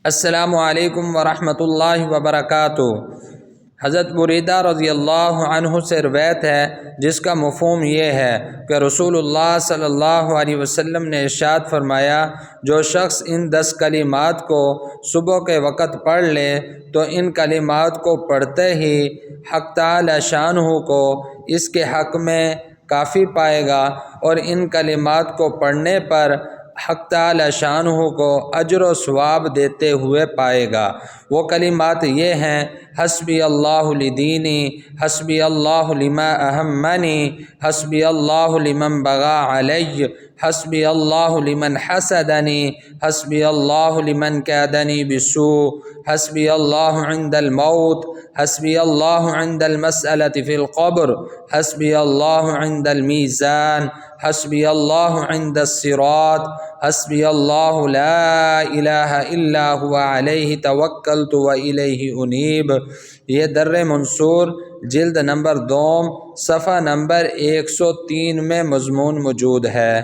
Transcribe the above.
السلام علیکم ورحمۃ اللہ وبرکاتہ۔ حضرت بریدہ رضی اللہ عنہ سے روایت ہے جس کا مفہوم یہ ہے کہ رسول اللہ صلی اللہ علیہ وسلم نے ارشاد فرمایا، جو شخص ان 10 کلمات کو صبح کے وقت پڑھ لے تو ان کلمات کو پڑھتے ہی حق تعالی شانہ کو اس کے حق میں کافی پائے گا، اور ان کلمات کو پڑھنے پر حق تعالی شانہ کو اجر و ثواب دیتے ہوئے پائے گا۔ وہ کلمات یہ ہیں: حسبی اللہ لدینی، حسبی اللہ لما اہمنی، حسبی اللہ لمن بغى علی، حسبی اللہ لمن حسدنی، حسبی اللہ لمن کادنی بسوء، حسبی اللہ عند الموت، حسبی اللہ عند المسألة فی القبر، حسبی اللہ عند المیزان، حسبی اللہ عند الصراط، حسبی اللہ لا الہ الا هو علیہ توکلت و الیہ انیب۔ یہ در منصور جلد نمبر 2 صفحہ نمبر 103 میں مضمون موجود ہے۔